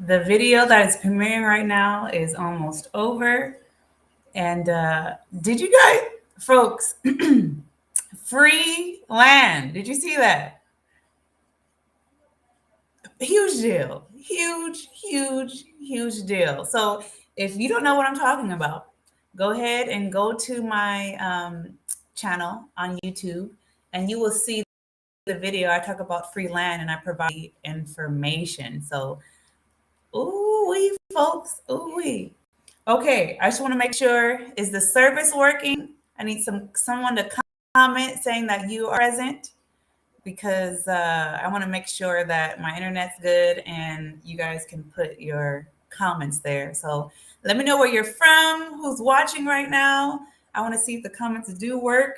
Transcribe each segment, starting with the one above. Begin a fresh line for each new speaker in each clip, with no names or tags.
The video that is premiering right now is almost over. And did you guys, folks, free land? Did you see that? Huge deal. Huge deal. So if you don't know what I'm talking about, go ahead and go to my channel on YouTube and you will see the video. I talk about free land and I provide information. So, ooh wee, folks, ooh wee. Okay, I just want to make sure, is the service working? I need someone to comment saying that you are present because I want to make sure that my internet's good and you guys can put your comments there. So let me know where you're from, who's watching right now. I want to see if the comments do work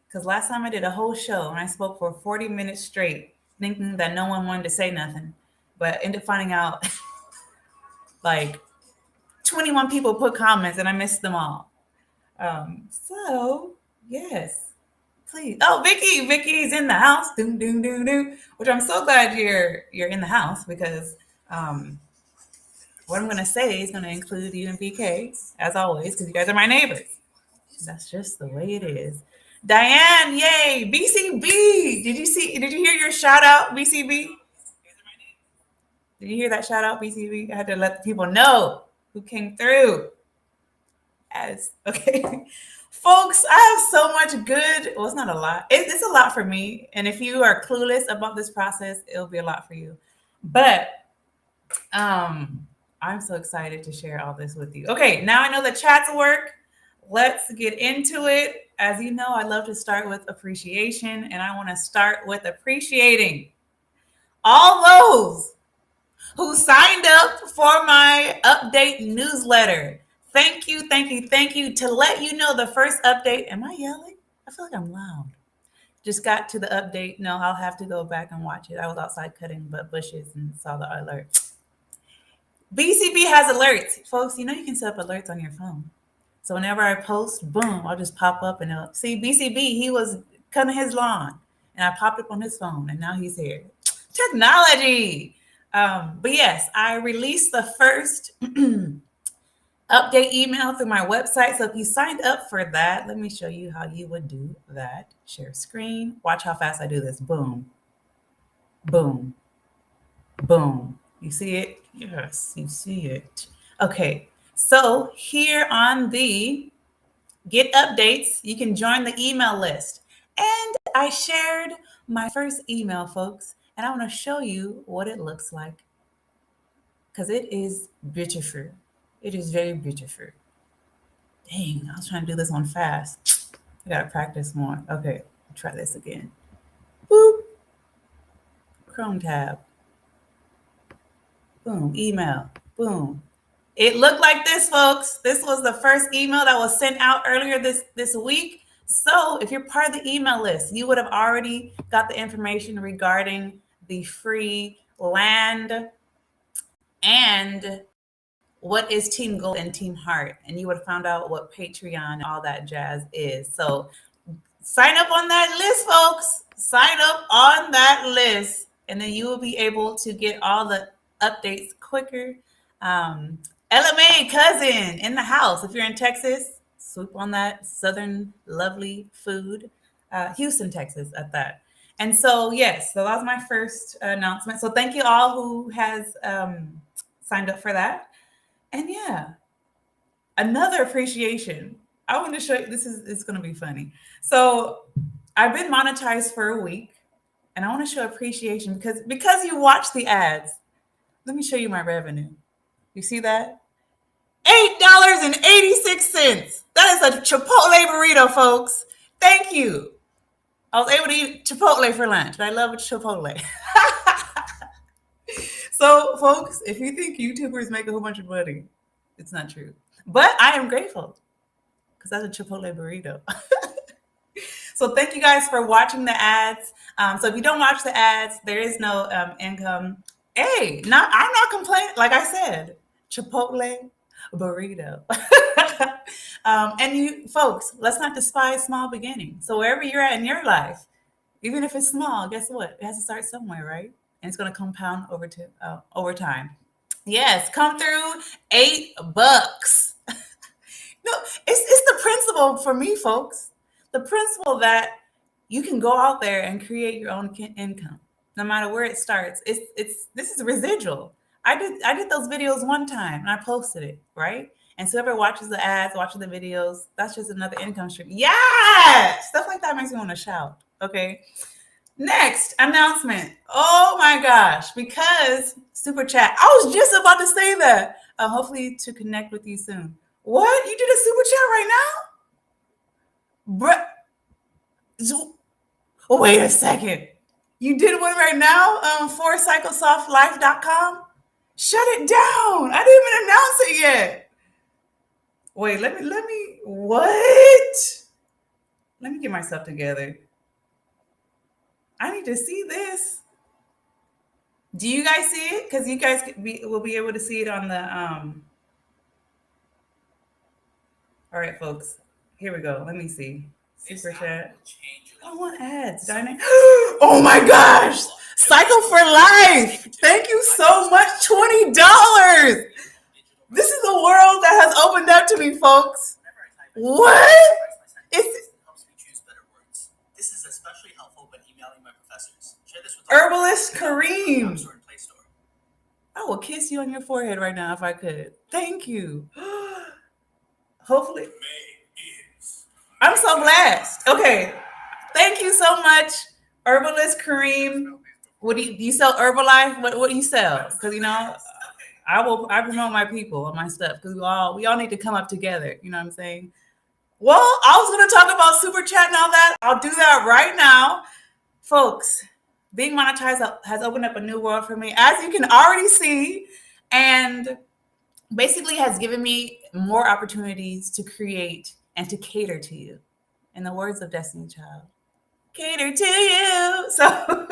because last time I did a whole show and I spoke for 40 minutes straight, thinking that no one wanted to say nothing, but ended up finding out like 21 people put comments and I missed them all. So yes, please. Oh, Vicky's in the house. Doom, doom, doom, doom. Which I'm so glad you're in the house because um, what I'm gonna say is gonna include you and BK as always because you guys are my neighbors. That's just the way it is. Diane, yay! BCB. Did you see? Did you hear your shout out, BCB? Did you hear that shout out, BCB? I had to let the people know who came through. As okay, folks, I have so much good. Well, it's not a lot. It's a lot for me, and if you are clueless about this process, it'll be a lot for you. But I'm so excited to share all this with you. Okay, now I know the chats work. Let's get into it. As you know, I love to start with appreciation, and I want to start with appreciating all those who signed up for my update newsletter. Thank you. To let you know the first update. Am I yelling? I feel like I'm loud. Just got to the update. No, I'll have to go back and watch it. I was outside cutting bushes and saw the alert. BCB has alerts. Folks, you know you can set up alerts on your phone. So whenever I post, boom, I'll just pop up and it'll see BCB, he was cutting his lawn. And I popped up on his phone and now he's here. Technology. But yes, I released the first update email through my website. So if you signed up for that, let me show you how you would do that. Share screen. Watch how fast I do this. Boom, boom, boom. You see it? Yes, you see it. Okay. So here on the Get Updates, you can join the email list. And I shared my first email, folks, and I want to show you what it looks like because it is beautiful. It is very beautiful. Dang, I was trying to do this one fast. I gotta practice more. Okay, try this again. Boop. Chrome tab. Boom. Email. Boom. It looked like this, folks. This was the first email that was sent out earlier this week. So if you're part of the email list, you would have already got the information regarding the free land and what is Team Gold and Team Heart. And you would have found out what Patreon and all that jazz is. So sign up on that list, folks. Sign up on that list. And then you will be able to get all the updates quicker. LMA cousin in the house. If you're in Texas, swoop on that southern lovely food. Houston, Texas, at that. And so, yes, so that was my first announcement. So thank you all who has signed up for that. And yeah, another appreciation. I want to show you. It's going to be funny. So I've been monetized for a week, and I want to show appreciation because you watch the ads. Let me show you my revenue. You see that? $8.86. That is a Chipotle burrito, folks. Thank you. I was able to eat Chipotle for lunch. I love Chipotle. So, folks, if you think YouTubers make a whole bunch of money, it's not true. But I am grateful because that's a Chipotle burrito. So thank you guys for watching the ads. So if you don't watch the ads, there is no income. Hey, I'm not complaining. Like I said, Chipotle burrito. And you folks, let's not despise small beginnings. So wherever you're at in your life, even if it's small, guess what? It has to start somewhere, right? and it's going to compound over time. Yes, come through $8. No, it's the principle for me, folks. The principle that you can go out there and create your own income, no matter where it starts. It's this is residual. I did those videos one time and I posted it, right? And so whoever watches the ads, watches the videos, that's just another income stream. Yeah, stuff like that makes me want to shout. Okay. Next announcement. Oh my gosh, because super chat. I was just about to say that. Hopefully to connect with you soon. What? You did a super chat right now? Bruh. Oh, wait a second. You did one right now for psychosoftlife.com? Shut it down. I didn't even announce it yet. Wait, what? Let me get myself together. I need to see this. Do you guys see it? Because you guys will be able to see it on the. All right, folks. Here we go. Let me see. Super chat. I want ads, darn it. Oh my gosh. Cycle for life. Thank you so much. $20. This is the world that has opened up to me, folks. What? It's This is especially helpful when emailing my professors. Share this with Herbalist Kareem. I will kiss you on your forehead right now if I could. Thank you. Hopefully. I'm so blessed. Okay. Thank you so much, Herbalist Kareem. What do you sell? Herbalife? What do you sell? Because I promote my people and my stuff because we all need to come up together. You know what I'm saying? Well, I was going to talk about super chat and all that. I'll do that right now, folks. Being monetized has opened up a new world for me, as you can already see, and basically has given me more opportunities to create and to cater to you. In the words of Destiny Child, cater to you. So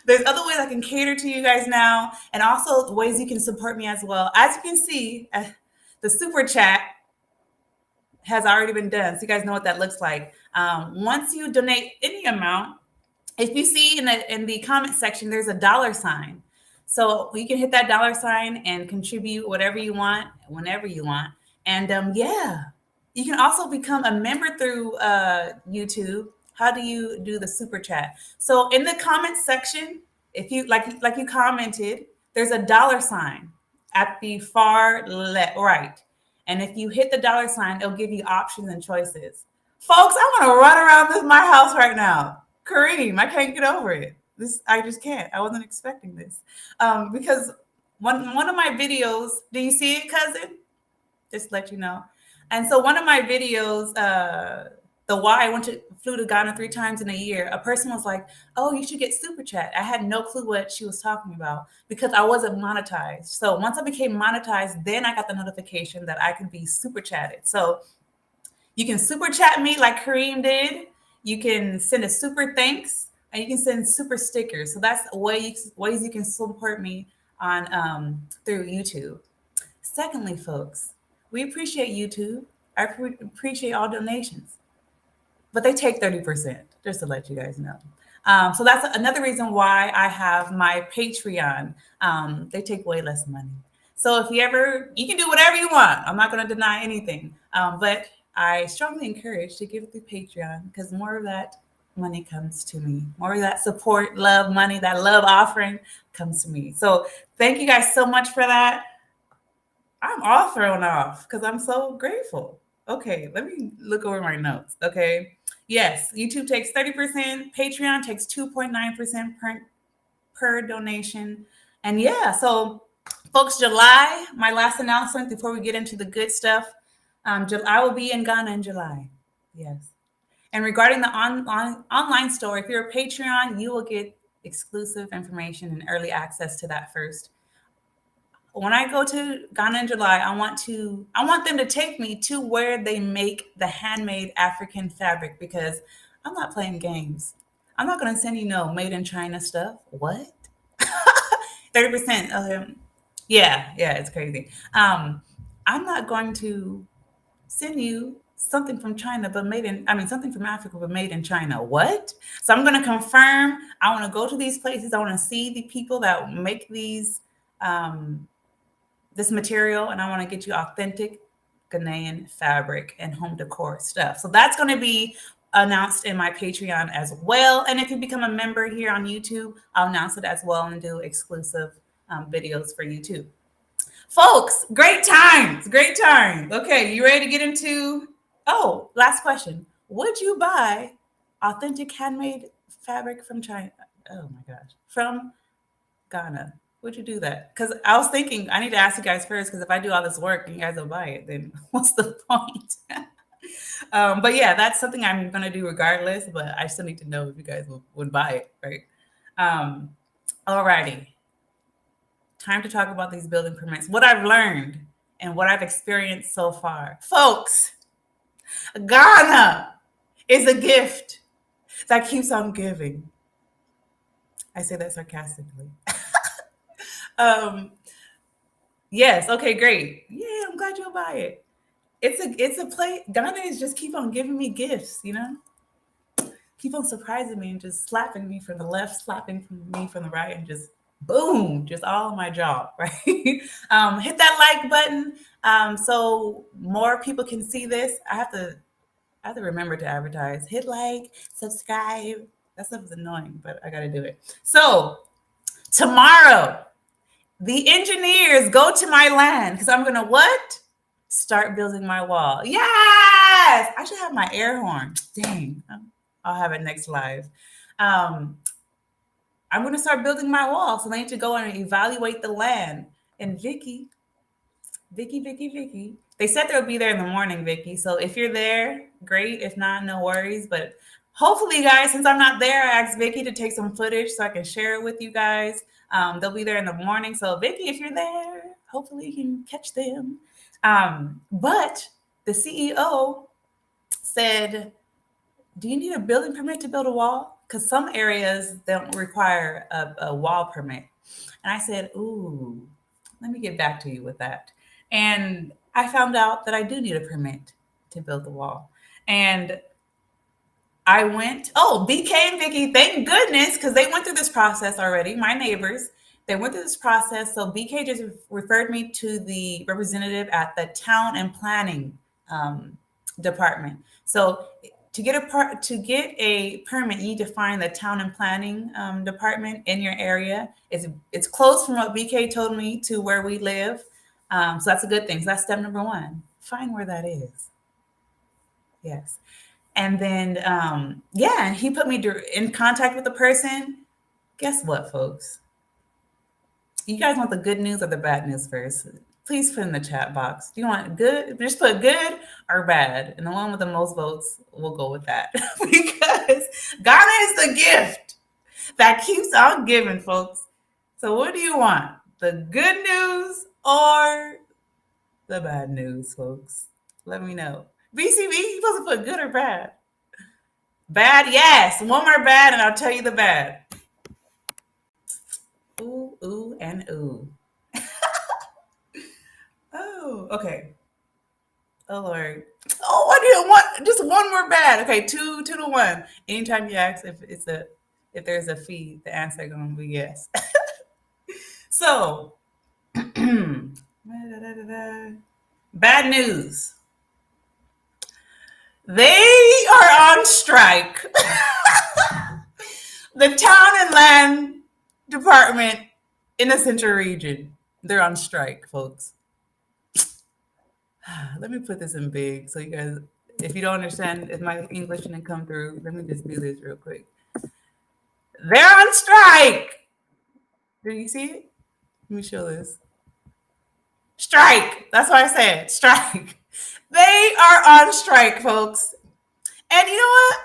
there's other ways I can cater to you guys now, and also ways you can support me as well. As you can see, the super chat has already been done, so you guys know what that looks like. Once you donate any amount, if you see in the comment section, there's a $sign. So you can hit that $sign and contribute whatever you want, whenever you want. And yeah, you can also become a member through YouTube. How do you do the super chat? So in the comment section, if you like you commented, there's a $sign at the far left, right. And if you hit the $sign, it'll give you options and choices. Folks, I want to run around my house right now. Kareem, I can't get over it. I just can't. I wasn't expecting this. Because one of my videos, do you see it, cousin? Just to let you know. And so one of my videos, the why I flew to Ghana 3 times in a year, a person was like, oh, you should get super chat. I had no clue what she was talking about because I wasn't monetized. So once I became monetized, then I got the notification that I could be super chatted. So you can super chat me like Kareem did. You can send a super thanks, and you can send super stickers. So that's ways you can support me on through YouTube. Secondly, folks, we appreciate YouTube. I appreciate all donations, but they take 30%, just to let you guys know. So that's another reason why I have my Patreon. They take way less money. So if you can do whatever you want. I'm not going to deny anything, but I strongly encourage to give through Patreon because more of that money comes to me. More of that support, love, money, that love offering comes to me. So thank you guys so much for that. I'm all thrown off because I'm so grateful. Okay, let me look over my notes. Okay. Yes, YouTube takes 30%. Patreon takes 2.9% per donation. And yeah, so folks, July, my last announcement before we get into the good stuff. I will be in Ghana in July. Yes. And regarding the online store, if you're a Patreon, you will get exclusive information and early access to that first. When I go to Ghana in July, I want them to take me to where they make the handmade African fabric because I'm not playing games. I'm not going to send you made in China stuff. What? 30%. Yeah, it's crazy. I'm not going to send you something from China, but something from Africa, but made in China. What? So I'm going to confirm. I want to go to these places. I want to see the people that make this material, and I want to get you authentic Ghanaian fabric and home decor stuff. So that's going to be announced in my Patreon as well. And if you become a member here on YouTube, I'll announce it as well and do exclusive videos for YouTube. Folks, great times. Okay, you ready to get into, last question. Would you buy authentic handmade fabric from China? Oh my gosh, from Ghana? Would you do that? Because I was thinking I need to ask you guys first, because if I do all this work and you guys don't buy it, then what's the point? But yeah, that's something I'm going to do regardless, but I still need to know if you guys would buy it, right? Alrighty. Time to talk about these building permits, what I've learned and what I've experienced so far. Folks, Ghana is a gift that keeps on giving. I say that sarcastically. Yes, okay, great. Yeah, I'm glad you'll buy it. It's a play. Ghana is just keep on giving me gifts, keep on surprising me and just slapping me from the left, slapping me from the right, and just boom, just all on my jaw, right? Hit that like button so more people can see this. I have to remember to advertise. Hit like, subscribe. That stuff is annoying, but I got to do it. So tomorrow, the engineers go to my land because I'm going to what? Start building my wall. Yes! I should have my air horn. Dang. I'll have it next live. I'm going to start building my wall. So they need to go and evaluate the land. And Vicky. They said they'll be there in the morning, Vicky. So if you're there, great. If not, no worries. But hopefully, guys, since I'm not there, I asked Vicky to take some footage so I can share it with you guys. They'll be there in the morning. So Vicky, if you're there, hopefully you can catch them. But the CEO said, do you need a building permit to build a wall? Because some areas don't require a wall permit. And I said, ooh, let me get back to you with that. And I found out that I do need a permit to build the wall. And I went, BK and Vicky, thank goodness, because they went through this process already. My neighbors, they went through this process. So BK just referred me to the representative at the town and planning department. So to get a permit, you need to find the town and planning department in your area. It's close from what BK told me to where we live. So that's a good thing. So that's step number one. Find where that is. Yes. And then, and he put me in contact with the person. Guess what, folks? You guys want the good news or the bad news first? Please put in the chat box. Do you want good? Just put good or bad. And the one with the most votes, we'll go with that. Because Ghana is the gift that keeps on giving, folks. So what do you want? The good news or the bad news, folks? Let me know. BCB, you're supposed to put good or bad? Bad, yes. One more bad, and I'll tell you the bad. Ooh, ooh, and ooh. Oh, okay. Oh, Lord. Oh, I didn't want just one more bad. Okay, 2-1. Anytime you ask if there's a fee, the answer is going to be yes. So, bad news. They are on strike. The town and land department in the central region, they're on strike, folks. Let me put this in big so you guys, if you don't understand, if my English didn't come through, let me just do this real quick. They're on strike. Do you see it? Let me show this. Strike. That's what I said. Strike. They are on strike, folks. And you know what?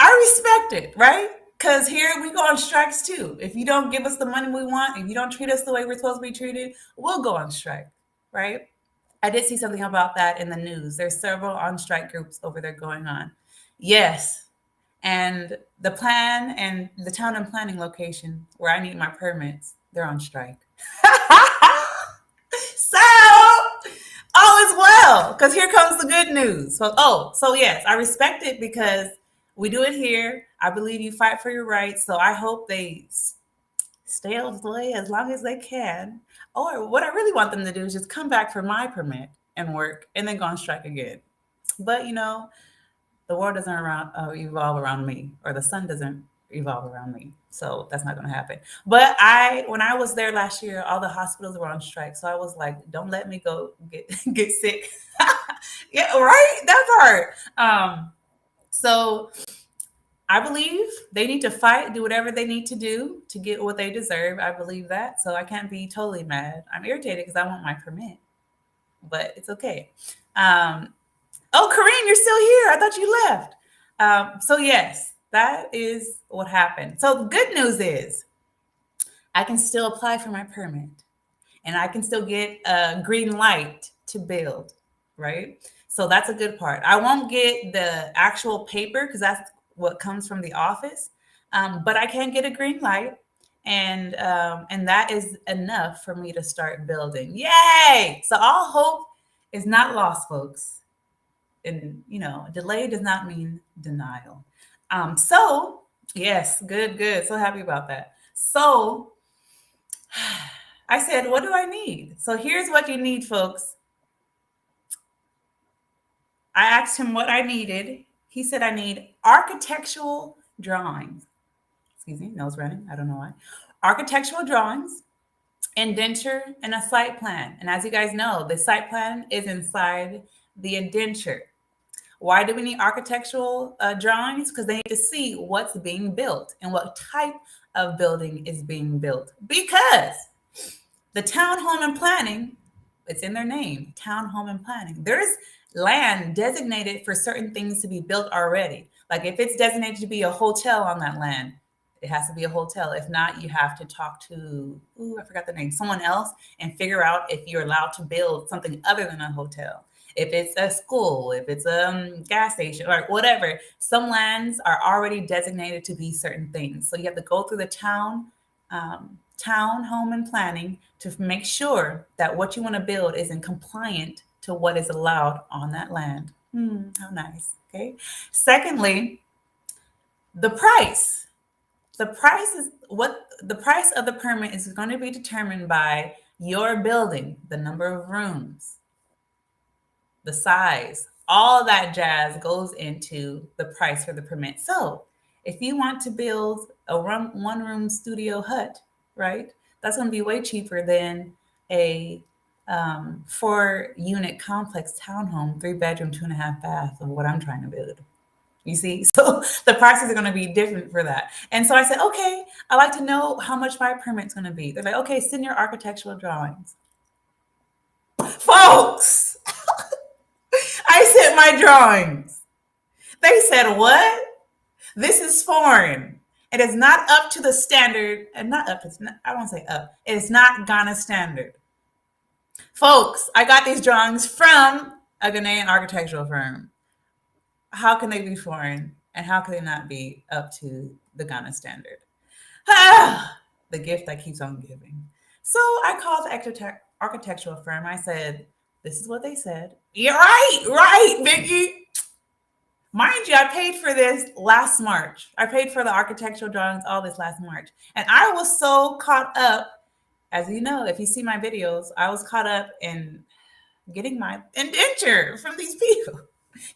I respect it, right? Because here we go on strikes too. If you don't give us the money we want, if you don't treat us the way we're supposed to be treated, we'll go on strike, right? I did see something about that in the news. There's several on strike groups over there going on. Yes. And the plan and the town and planning location where I need my permits, they're on strike. So All is well, because here comes the good news. So yes, I respect it because we do it here. I believe you fight for your rights. So I hope they stay out of the way as long as they can. Or what I really want them to do is just come back for my permit and work and then go on strike again. But the world doesn't evolve around me, or the sun doesn't evolve around me. So that's not going to happen. But when I was there last year, all the hospitals were on strike. So I was like, don't let me go get sick. Yeah, right. That part. So I believe they need to fight, do whatever they need to do to get what they deserve. I believe that. So I can't be totally mad. I'm irritated because I want my permit, but it's okay. Oh, Corinne, you're still here. I thought you left. So yes, that is what happened. So the good news is I can still apply for my permit and I can still get a green light to build, right? So that's a good part. I won't get the actual paper because that's what comes from the office, but I can get a green light, and that is enough for me to start building. Yay! So all hope is not lost, folks. And delay does not mean denial. So yes, good. So happy about that. So I said, what do I need? So here's what you need, folks. I asked him what I needed. He said I need architectural drawings. Excuse me, nose running. I don't know why. Architectural drawings, indenture, and a site plan. And as you guys know, the site plan is inside the indenture. Why do we need architectural drawings? Because they need to see what's being built and what type of building is being built. Because the town home and planning, it's in their name, town home and planning. There's land designated for certain things to be built already. Like if it's designated to be a hotel on that land, it has to be a hotel. If not, you have to talk to, I forgot the name, someone else and figure out if you're allowed to build something other than a hotel. If it's a school, if it's a gas station, or whatever, some lands are already designated to be certain things. So you have to go through the town home and planning to make sure that what you want to build is in compliant to what is allowed on that land. How nice. Okay. Secondly, the price. The price of the permit is going to be determined by your building, the number of rooms, the size, all that jazz goes into the price for the permit. So if you want to build a one room studio hut, right, that's going to be way cheaper than a 4-unit complex townhome, 3-bedroom, 2.5 bath of what I'm trying to build. You see, so the prices are going to be different for that. And so I said, okay, I'd like to know how much my permit's going to be. They're like, okay, send your architectural drawings. Folks, I sent my drawings. They said, what? This is foreign. It is not up to the standard, and not up, I won't say up. It's not Ghana standard. Folks, I got these drawings from a Ghanaian architectural firm. How can they be foreign? And how can they not be up to the Ghana standard? The gift that keeps on giving. So I called the architectural firm. I said, this is what they said. Yeah, right, Vicky. Mind you, I paid for this last March. I paid for the architectural drawings all this last March. And I was so caught up, as you know, if you see my videos, I was caught up in getting my indenture from these people.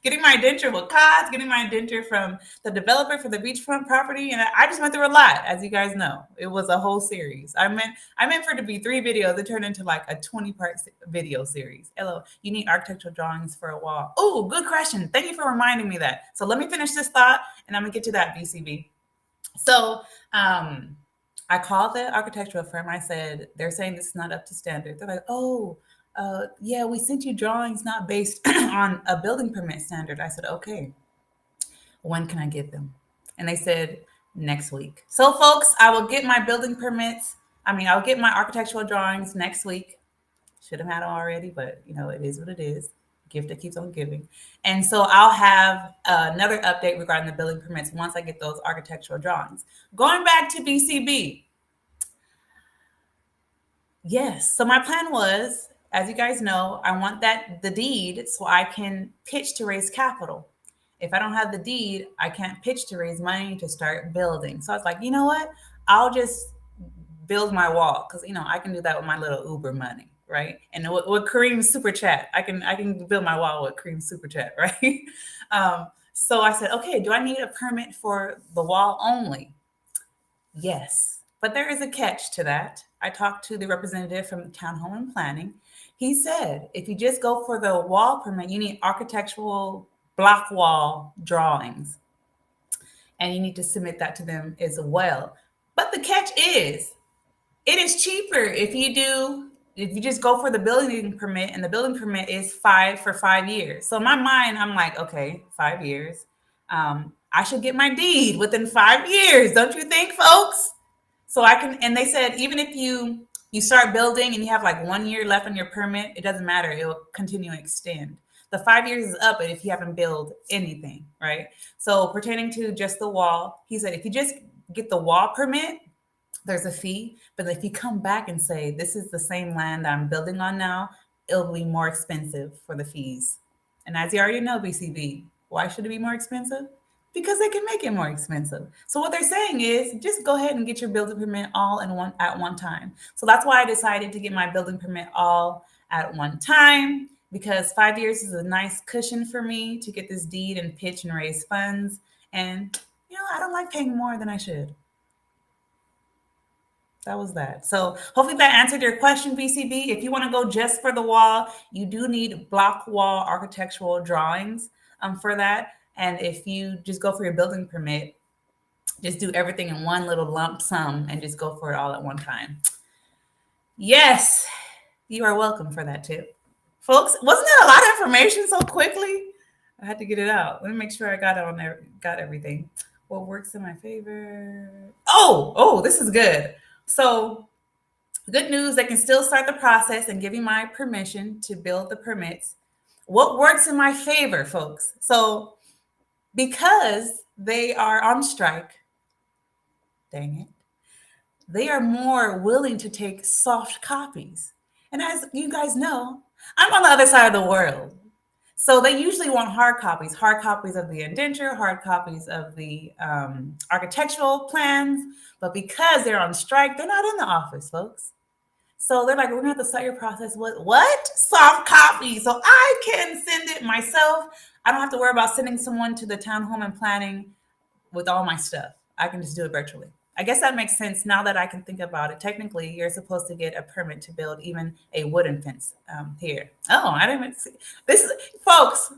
Getting my indenture with CODS, getting my indenture from the developer for the beachfront property. And I just went through a lot, as you guys know. It was a whole series. I meant for it to be 3 videos. It turned into like a 20-part video series. Hello, you need architectural drawings for a wall. Oh, good question. Thank you for reminding me that. So let me finish this thought and I'm gonna get to that, BCB. So I called the architectural firm. I said, they're saying this is not up to standard. They're like, oh, yeah, we sent you drawings not based on a building permit standard. I said, okay, when can I get them? And they said, next week. So folks, I will get my building permits. I'll get my architectural drawings next week. Should have had them already, but it is what it is. Gift that keeps on giving. And so I'll have another update regarding the building permits once I get those architectural drawings. Going back to BCB. Yes. So my plan was, as you guys know, I want the deed so I can pitch to raise capital. If I don't have the deed, I can't pitch to raise money to start building. So I was like, you know what? I'll just build my wall because I can do that with my little Uber money, right? And with Kareem's super chat, I can build my wall with Kareem's super chat, right? So I said, okay, do I need a permit for the wall only? Yes, but there is a catch to that. I talked to the representative from Town Home and Planning. He said if you just go for the wall permit, you need architectural block wall drawings, and you need to submit that to them as well. But the catch is it is cheaper if you just go for the building permit, and the building permit is 5 years. So in my mind, I'm like, okay, 5 years. I should get my deed within 5 years, don't you think, folks? So I can, and they said even if you start building and you have like 1 year left on your permit, it doesn't matter. It will continue to extend. The 5 years is up, but if you haven't built anything, right? So pertaining to just the wall, he said if you just get the wall permit, there's a fee. But if you come back and say, this is the same land that I'm building on now, it'll be more expensive for the fees. And as you already know, BCB, why should it be more expensive? Because they can make it more expensive. So what they're saying is just go ahead and get your building permit all at one time. So that's why I decided to get my building permit all at one time, because 5 years is a nice cushion for me to get this deed and pitch and raise funds. And I don't like paying more than I should. That was that. So hopefully that answered your question, BCB. If you want to go just for the wall, you do need block wall architectural drawings for that. And if you just go for your building permit, just do everything in one little lump sum and just go for it all at one time. Yes, you are welcome for that tip. Folks, wasn't that a lot of information so quickly? I had to get it out. Let me make sure I got it on there, got everything. What works in my favor? Oh, this is good. So, good news, they can still start the process and give me my permission to build the permits. What works in my favor, folks? So, because they are on strike, dang it, they are more willing to take soft copies. And as you guys know, I'm on the other side of the world. So they usually want hard copies of the indenture, hard copies of the architectural plans. But because they're on strike, they're not in the office, folks. So they're like, we're gonna have to start your process with what? Soft copy. So I can send it myself. I don't have to worry about sending someone to the Town Home and Planning with all my stuff. I can just do it virtually. I guess that makes sense now that I can think about it. Technically, you're supposed to get a permit to build even a wooden fence here. Oh, I didn't even see this, folks.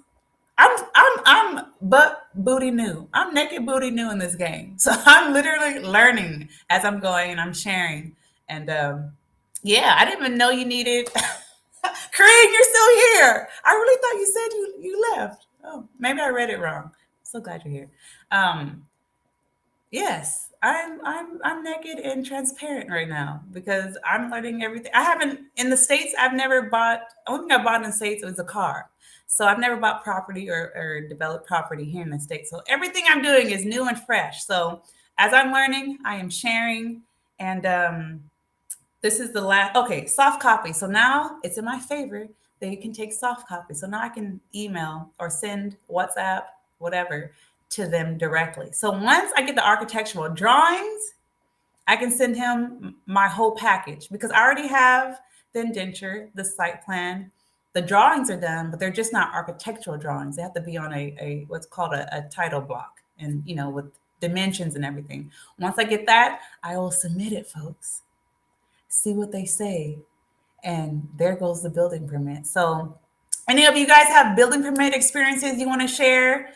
I'm butt booty new. I'm naked booty new in this game. So I'm literally learning as I'm going and I'm sharing. And yeah, I didn't even know you needed. Kareem, you're still here. I really thought you said you left. Oh, maybe I read it wrong. So glad you're here. Yes, I'm naked and transparent right now because I'm learning everything. I haven't in the States. I've never bought. Only thing I bought in the States was a car. So I've never bought property or developed property here in the States. So everything I'm doing is new and fresh. So as I'm learning, I am sharing. And this is the last. Okay, soft copy. So now it's in my favor that you can take soft copy. So now I can email or send WhatsApp, whatever, to them directly. So once I get the architectural drawings, I can send him my whole package because I already have the indenture, the site plan. The drawings are done, but they're just not architectural drawings. They have to be on a what's called a title block, and with dimensions and everything. Once I get that, I will submit it, folks. See what they say, and there goes the building permit. So any of you guys have building permit experiences you want to share?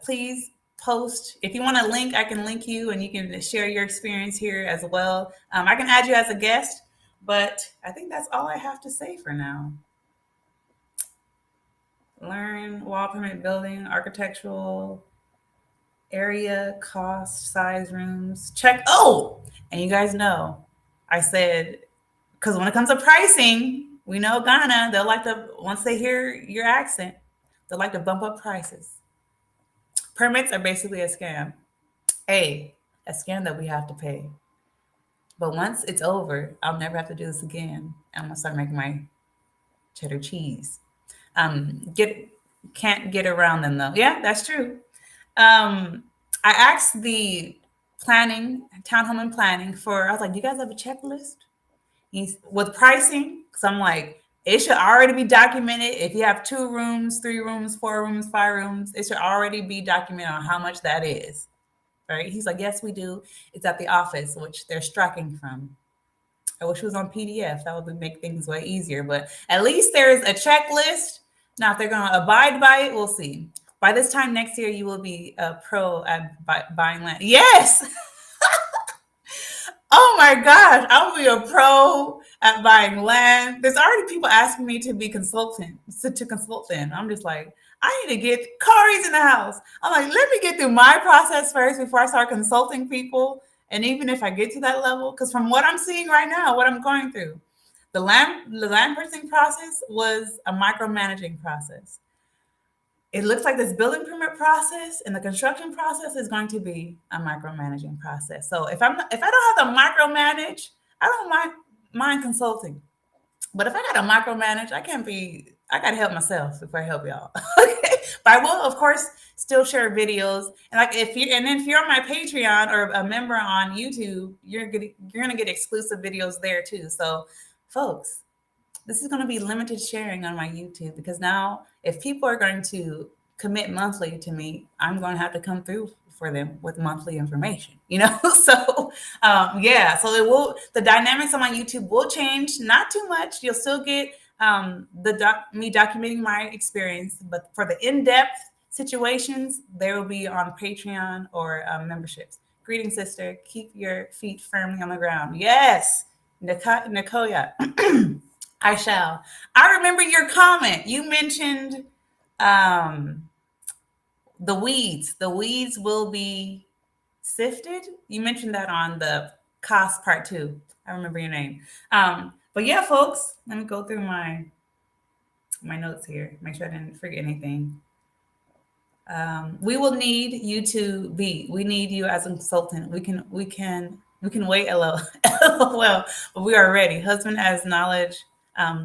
Please post. If you want a link, I can link you and you can share your experience here as well. I can add you as a guest, but I think that's all I have to say for now. Learn wall permit building, architectural area, cost, size, rooms. Check. Oh, and you guys know, I said, because when it comes to pricing, we know Ghana, they'll like to, once they hear your accent, they'll like to bump up prices. Permits are basically a scam. A scam that we have to pay. But once it's over, I'll never have to do this again. I'm gonna start making my cheddar cheese. Get Can't get around them though. Yeah, that's true. I asked the townhome and planning for. I was like, "Do you guys have a checklist?" With pricing, because I'm like, it should already be documented. If you have 2 rooms, 3 rooms, 4 rooms, 5 rooms, it should already be documented on how much that is. Right? He's like, yes, we do. It's at the office, which they're striking from. I wish it was on PDF. That would make things way easier. But at least there's a checklist. Now, if they're going to abide by it, we'll see. By this time next year, you will be a pro at buying land. Yes. Oh my gosh, I'll be a pro at buying land. There's already people asking me to be consultant, to consult them. I'm just like, I need to get Kari's in the house. I'm like, let me get through my process first before I start consulting people. And even if I get to that level, because from what I'm seeing right now, what I'm going through, the land purchasing process was a micromanaging process. It looks like this building permit process and the construction process is going to be a micromanaging process. So if I don't have to micromanage, I don't mind consulting. But if I got to micromanage, I got to help myself before I help y'all. Okay. But I will, of course, still share videos. And like if you're on my Patreon or a member on YouTube, you're going to get exclusive videos there too. So folks, this is going to be limited sharing on my YouTube, because now if people are going to commit monthly to me, I'm going to have to come through for them with monthly information, So the dynamics on my YouTube will change, not too much. You'll still get me documenting my experience, but for the in-depth situations, there will be on Patreon or memberships. Greetings, sister. Keep your feet firmly on the ground. Yes, Nicoya. I shall. I remember your comment. You mentioned the weeds. The weeds will be sifted. You mentioned that on the cost part 2. I remember your name. But yeah, folks, let me go through my notes here. Make sure I didn't forget anything. We will need you to be. We need you as a consultant. We can wait a little. Well, but we are ready. Husband has knowledge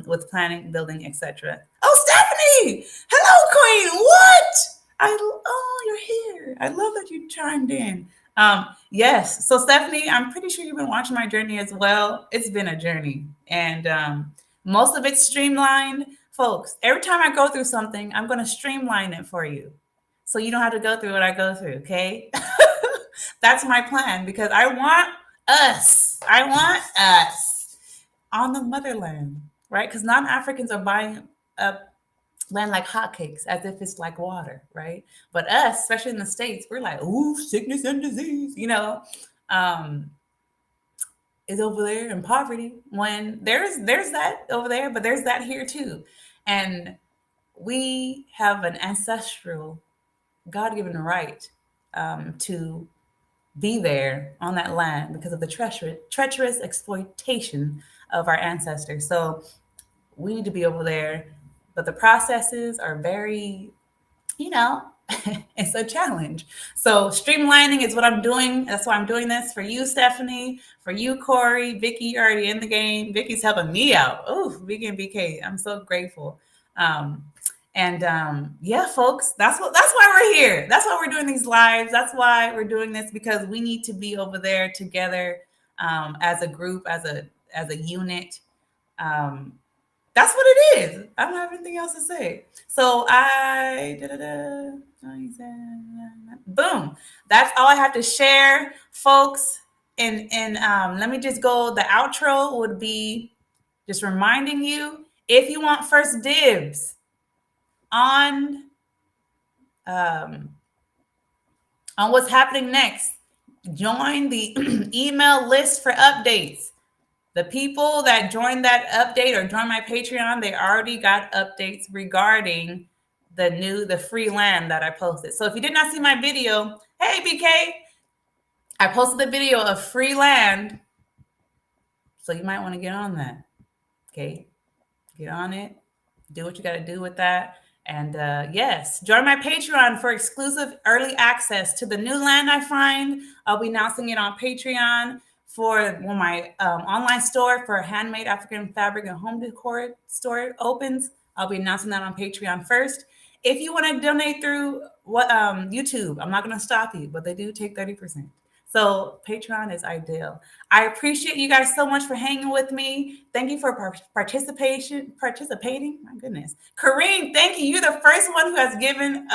with planning, building, etc. Oh, Stephanie! Hello, Queen. What? You're here. I love that you chimed in. Yes. So Stephanie, I'm pretty sure you've been watching my journey as well. It's been a journey, and most of it's streamlined, folks. Every time I go through something, I'm going to streamline it for you, so you don't have to go through what I go through. Okay. That's my plan, because I want us on the motherland, right? Because non-Africans are buying up land like hotcakes, as if it's like water, right? But us, especially in the States, we're like, ooh, sickness and disease, is over there, in poverty. When there's that over there, but there's that here too. And we have an ancestral, God-given right to be there on that land because of the treacherous exploitation of our ancestors. So we need to be over there, but the processes are very, it's a challenge. So streamlining is what I'm doing. That's why I'm doing this for you, Stephanie, for you, Corey, Vicky. You're already in the game. Vicky's helping me out. Oh, Vicky and BK, I'm so grateful. Yeah, folks, that's why we're here. That's why we're doing these lives. That's why we're doing this, because we need to be over there together as a group, as a unit. That's what it is. I don't have anything else to say. So boom. That's all I have to share, folks. And let me just go. The outro would be just reminding you, if you want first dibs on what's happening next, join the email list for updates. The people that joined that update or joined my Patreon, they already got updates regarding the free land that I posted. So if you did not see my video, hey BK, I posted a video of free land. So you might want to get on that. Okay. Get on it. Do what you got to do with that. And yes, join my Patreon for exclusive early access to the new land I find. I'll be announcing it on Patreon for when my online store for handmade African fabric and home decor store opens. I'll be announcing that on Patreon first. If you want to donate through what YouTube, I'm not going to stop you, but they do take 30%. So Patreon is ideal. I appreciate you guys so much for hanging with me. Thank you for participating. My goodness, Kareem, thank you. You're the first one who has given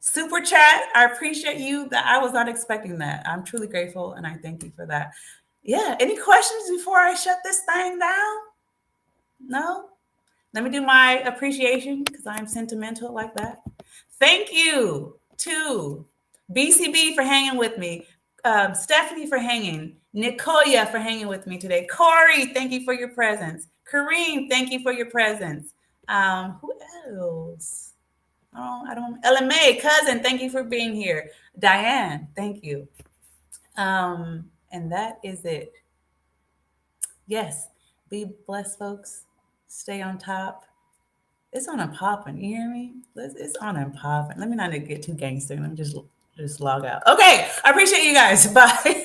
super chat. I appreciate you. That I was not expecting that. I'm truly grateful, and I thank you for that. Yeah. Any questions before I shut this thing down? No. Let me do my appreciation because I'm sentimental like that. Thank you to BCB for hanging with me, Stephanie for hanging, Nicolia for hanging with me today, Corey, thank you for your presence, Kareem, thank you for your presence. Who else? Oh, I don't. LMA, cousin, thank you for being here. Diane, thank you. And that is it. Yes, be blessed, folks. Stay on top. It's on and popping. You hear me? It's on and popping. Let me not get too gangster. Let me just log out. Okay. I appreciate you guys. Bye.